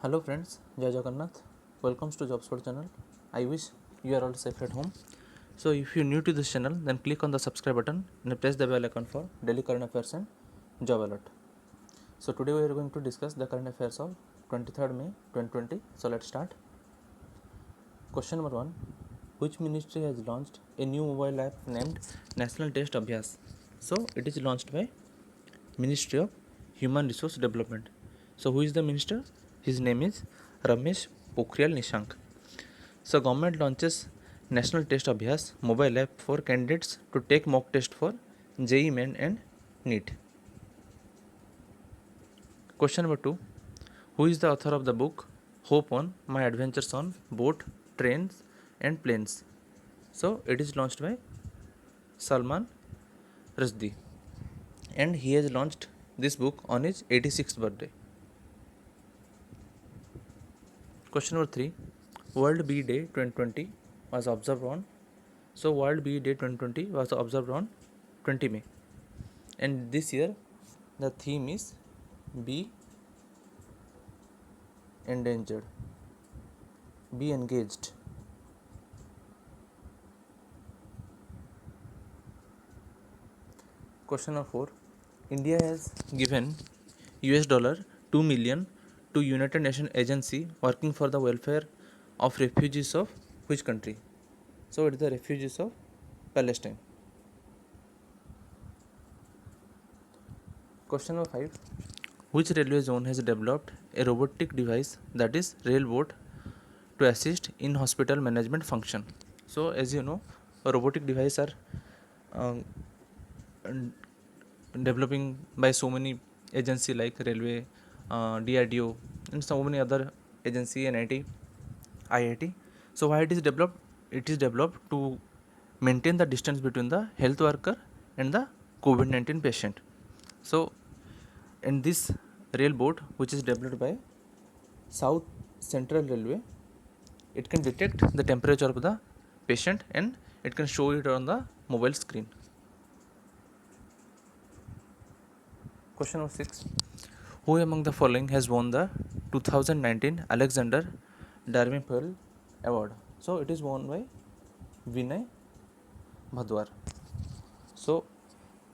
Hello friends, Jai Jagannath. Welcome to Jobs for channel. I wish you are all safe at home. So if you're new to this channel, then click on the subscribe button and press the bell icon for daily current affairs and job alert. So today we are going to discuss the current affairs of 23rd May 2020. So let's start. Question number 1. Which ministry has launched a new mobile app named National Test Abhyas? So it is launched by Ministry of Human Resource Development. So who is the minister? His name is Ramesh Pokhriyal Nishank. So government launches National Test Abhyas mobile app for candidates to take mock test for JEE Main and NEET. Question number 2. Who is the author of the book Hope on My Adventures on Boat, Trains and Planes? So it is launched by Salman Rushdie, and he has launched this book on his 86th birthday. Question number 3. World Bee Day 2020 was observed on. So World Bee Day 2020 was observed on 20 May. And this year the theme is Be Endangered. Be engaged. Question number 4. India has given $2 million to United Nations agency working for the welfare of refugees of which country? So it is the refugees of Palestine. Question number 5. Which railway zone has developed a robotic device that is railbot to assist in hospital management function? So as you know, robotic devices are developing by so many agency like railway, DRDO and so many other agency, NIT, IIT. So why it is developed? It is developed to maintain the distance between the health worker and the COVID-19 patient. So in this railbot, which is developed by South Central Railway, it can detect the temperature of the patient and it can show it on the mobile screen. Question number 6. Who among the following has won the 2019 Alexander Darwin-Pearl Award? So it is won by Vinay Bhadwar. So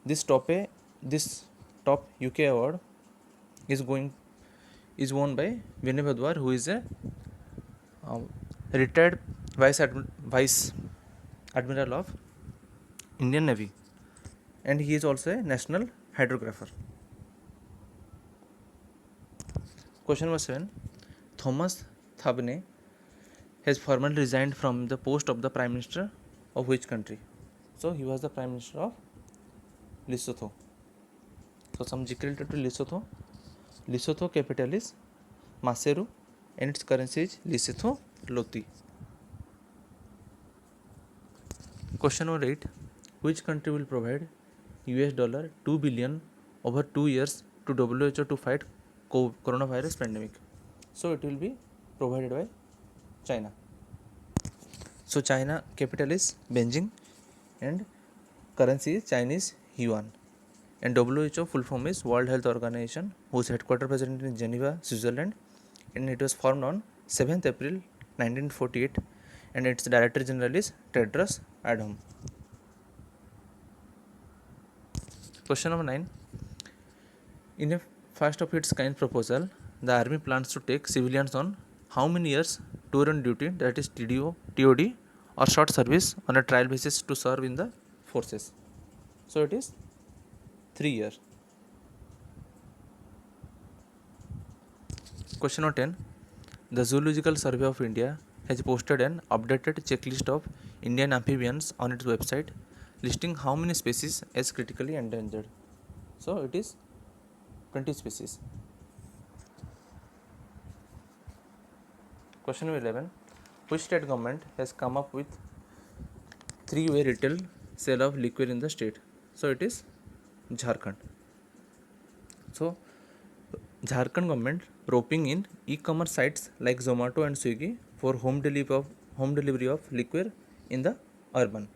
this top UK award is won by Vinay Bhadwar, who is a retired vice admiral of Indian Navy, and he is also a national hydrographer. Question number 7. Thomas Thabane has formally resigned from the post of the Prime Minister of which country? So he was the Prime Minister of Lesotho. So some related to Lesotho. Lesotho capital is Maseru and its currency is Lesotho Loti. Question number 8. Which country will provide $2 billion over 2 years to WHO to fight coronavirus pandemic? So it will be provided by China. So China capital is Beijing and currency is Chinese yuan. And WHO full form is World Health Organization, whose headquarters present in Geneva, Switzerland, and it was formed on 7th April 1948, and its Director General is Tedros Adhanom. Question number 9. In a first of its kind proposal, the Army plans to take civilians on how many years tour on duty, that is TOD, or short service on a trial basis to serve in the forces? So it is 3 years. Question number 10. The Zoological Survey of India has posted an updated checklist of Indian amphibians on its website, listing how many species as critically endangered. So it is 20 species. Question number 11. Which state government has come up with 3-way retail sale of liquor in the state? So it is Jharkhand. So Jharkhand government roping in e-commerce sites like Zomato and Swiggy for home delivery of liquor in the urban.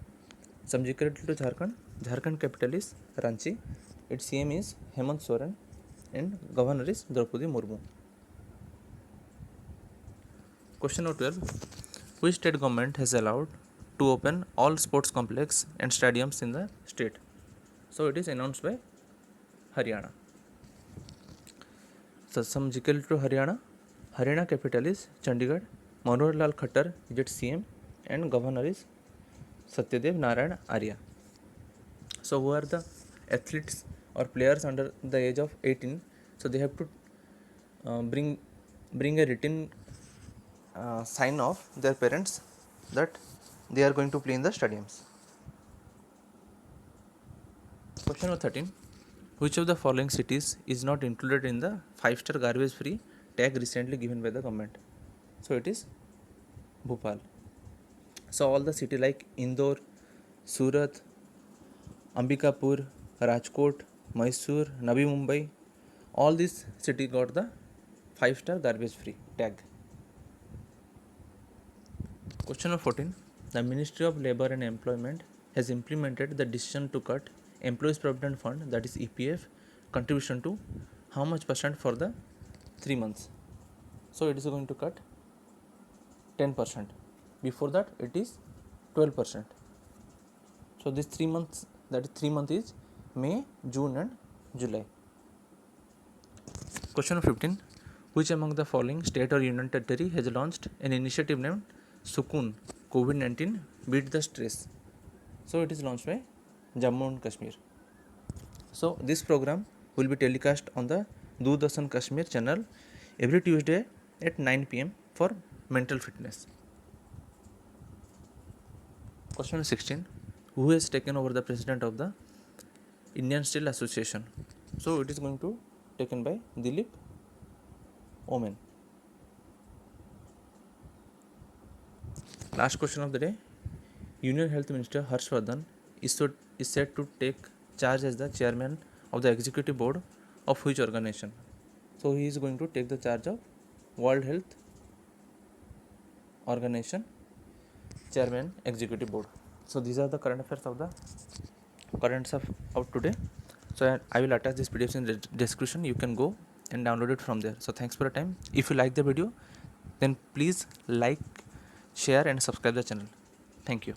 Some related to Jharkhand. Jharkhand capital is Ranchi. Its CM is Hemant Soren and governor is Draupadi Murmu. Question number 12. Which state government has allowed to open all sports complex and stadiums in the state? So it is announced by Haryana. So some GK to Haryana. Haryana capital is Chandigarh. Manohar Lal Khattar is its CM and governor is Satyadev Narayan Arya. So who are the athletes or players under the age of 18? So they have to bring a written sign of their parents that they are going to play in the stadiums. Question number 13. Which of the following cities is not included in the 5-star garbage free tag recently given by the government? So it is Bhopal. So all the city like Indore, Surat, Ambikapur, Rajkot, Mysore, Navi Mumbai, all these cities got the 5-star garbage free tag. Question number 14. The Ministry of Labour and Employment has implemented the decision to cut Employees Provident Fund, that is EPF, contribution to how much percent for the 3 months? So it is going to cut 10%. Before that it is 12%. So this 3 months, that is 3 months is May, June and July. Question 15. Which among the following state or union territory has launched an initiative named Sukun COVID-19 Beat the Stress? So it is launched by Jammu and Kashmir. So this program will be telecast on the Doordarshan Kashmir channel every Tuesday at 9 p.m. for mental fitness. Question 16. Who has taken over the president of the Indian Steel Association? So it is going to taken by Dilip Omen. Last question of the day. Union Health Minister Harshvardhan is said to take charge as the chairman of the executive board of which organization? So he is going to take the charge of World Health Organization chairman executive board. So these are the current affairs of the currents of today. So I will attach this PDF in the description. You can go and download it from there. So thanks for your time. If you like the video, then please like, share and subscribe the channel. Thank you.